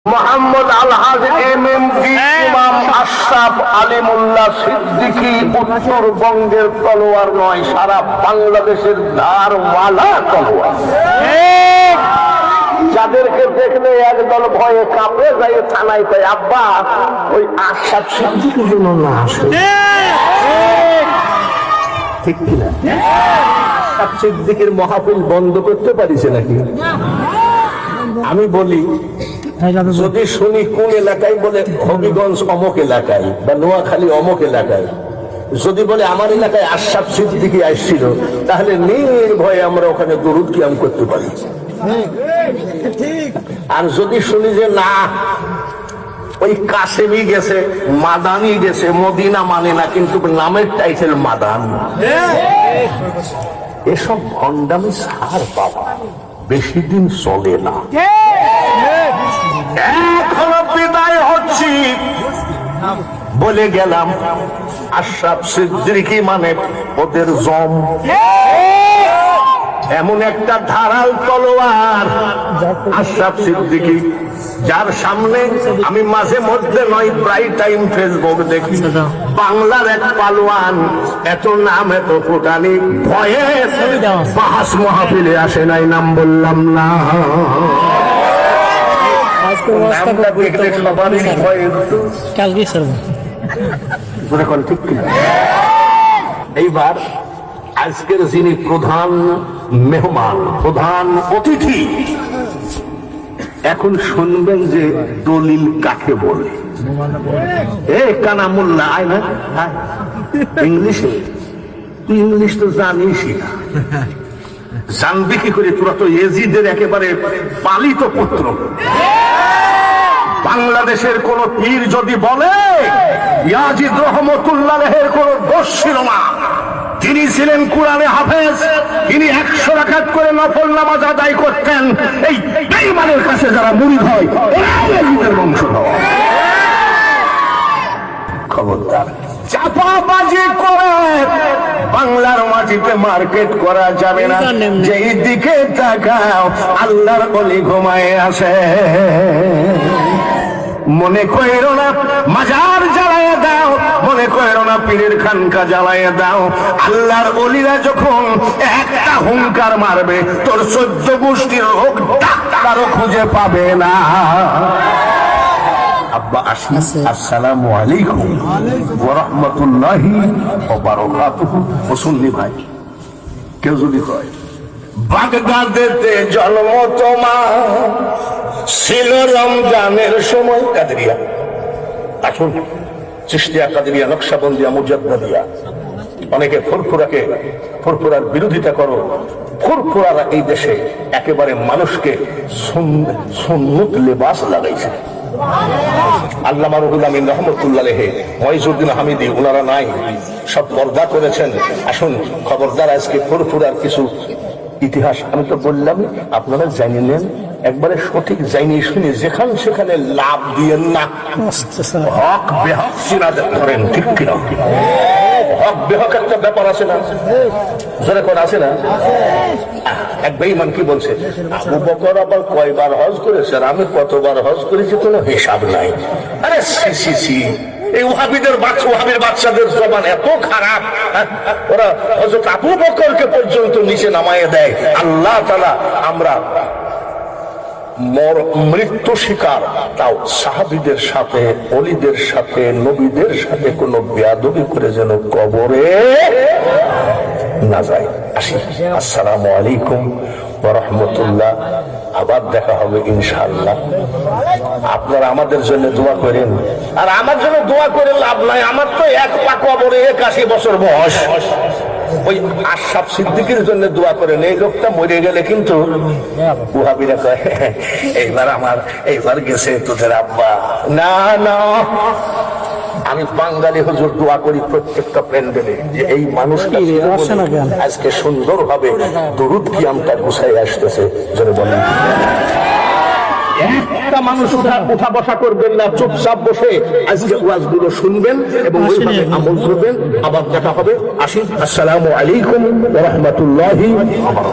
মোহাম্মদ আলহাজ MMG ইমাম আশরাফ আলিমুল্লাহ সিদ্দিকী উত্তরবঙ্গের তলোয়ার নয়, সারা বাংলাদেশের ধারওয়ালা তলোয়ার। যাদেরকে দেখলে একদল ভয়ে কাঁপে যায়, থানায় তাই আব্বা ওই আশরাফ সিদ্দিকী যেন না আসে। ঠিক কিনা? আশরাফ সিদ্দিকীর মাহফিল বন্ধ করতে পারিস নাকি? আমি বলি, যদি শুনি কোন এলাকায়, বলে হবিগঞ্জ অমুক এলাকায় বা নোয়াখালী অমুক এলাকায়, যদি বলে আমার এলাকায় আশরাফ সিদ্দিকী আসছিল, তাহলে নির্ভয়ে আমরা ওখানে দরুদ কিয়াম করতে পারি। আর যদি শুনি যে না, ওই কাসেমি গেছে, মাদানি গেছে, মদিনা মানে না, কিন্তু নামের টাইটেল মাদান, এসব ভণ্ডামি সার বাবা বেশি দিন চলে না। এখনো বিদায় হচ্ছি বলে গেলাম, আশরাফ সিদ্দিকী মানে ওদের জম, এমন একটা ধারাল তলোয়ার আশরাফ সিদ্দিকী, যার সামনে আমি মাঝে মধ্যে নয় প্রায় টাইম ফেসবুক দেখি, বাংলার এক পালোয়ান, এত নাম এত ফুটানি, ভয়ে বাহাস মাহফিলে আসে নাই, নাম বললাম না। এইবার আজকের যিনি প্রধান মেহমান, প্রধান অতিথি, এখন শুনবেন যে দলিল কাকে বলে। এ কানামুল্লাহ আয় না, ইংলিশে, তুই ইংলিশ তো জানিসই না, জানবি কি করে? তোরা তো এজিদের একেবারে পালিত পুত্র। বাংলাদেশের কোন পীর যদি বলে ইয়াজিদ রহমতুল্লাহের কোন দোষ ছিল না, তিনি ছিলেন কোরআনে হাফেজ, তিনি 100 রাকাত করে নফল নামাজ আদায় করতেন, এই বেঈমানের কাছে যারা মুরিদ হয় এদের বংশধর। খবরদার, চাপাবাজি করে বাংলার মাটিতে মার্কেট করা যাবে না। যেই দিকে তাকাও আল্লাহর ওলি ঘুমায় আসে। মনে কইরো না মাজার জ্বালায় দাও, মনে কইরো না পীরের খানকা জ্বালায় দাও। আল্লাহর ওলিরা যখন একটা হুঙ্কার মারবে, তোর 14 গোষ্ঠীর লোক ডাক্তারও খুঁজে পাবে না। আব্বা আসি, আসসালামু আলাইকুম ওয়া রাহমাতুল্লাহি ওয়া বারাকাতুহু। মুসল্লি ভাই, কেউ যদি কয় বাগদাদেতে জন্ম তোমার, ছিল রমজানের সময়, কাদেরিয়া আসুন, চিশতিয়া, কাদেরিয়া, নকশবন্দিয়া, মুজাদ্দিদিয়া, অনেকে ফুরফুরার বিরোধিতা করো। ফুরফুরারা এই দেশে একেবারে মানুষকে সুন্নত লেবাস লাগাইছে। আল্লামা রুহুল আমিন রহমতুল্লাহ আলাইহি, মঈজউদ্দিন হামিদি, ওনারা নাই, সব পর্দা করেছেন। আসুন, খবরদার, আজকে ফুরফুরার কিছু ইতিহাস আমি তো বললাম, আপনারা জানিয়ে নেন, একবারে সঠিক জানি শুনি, যেখানে সেখানে লাভ দিয়েন না। হক বেহক চিনাতে করেন, ঠিক কিনা? হক বেহক একটা ব্যাপার আছে না, জোরে করে আছে না? এক বেঈমান কি বলছে, আবু বকর আবার কয়বার হজ করেছে আর আমি কতবার হজ করেছি কোনো হিসাব নাই। আরে সি সি, এই ওয়াহাবিদের ওয়াহাবির বাচ্চাদের জবান এত খারাপ, ওরা হযরত আবু বকরকে পর্যন্ত নিচে নামায়ে দেয়। আল্লাহ তাআলা আমরা মৃত্যু শিকার, তাও সাহাবীদের সাথে, ওলিদের সাথে, নবীদের সাথে কোনো বেয়াদবি করে যেন কবরে না যায়। আসি, আসসালামু আলাইকুম ওয়া রাহমাতুল্লাহ। আবার দেখা হবে ইনশাআল্লাহ। আপনারা আমাদের জন্য দোয়া করেন, আর আমার জন্য দোয়া করে লাভ নাই, আমার তো এক পা কবরে 81 বছর বয়স। ওই আশরাফ সিদ্দিকীর জন্য দোয়া করেন, এই লোকটা মরে গেলে কিন্তু ওয়াহাবিরা কয় এইবার গেছে তোদের আব্বা। না না, আমি বাঙালি হুজুর দোয়া করি প্রত্যেকটা প্যান্ডেলে যে এই মানুষটা আজকে সুন্দরভাবে দরুদ কিয়ামটা গুছাই আসতেছে। যেন বলেন, একটা মানুষ উঠা বসা করবেন না, চুপচাপ বসে আজকে ওয়াজগুলো শুনবেন এবং ওইভাবে আমল করবেন। আবার দেখা হবে। আসি, আসসালামু আলাইকুম ওয়া রাহমাতুল্লাহি ওয়া বারাকাতুহু।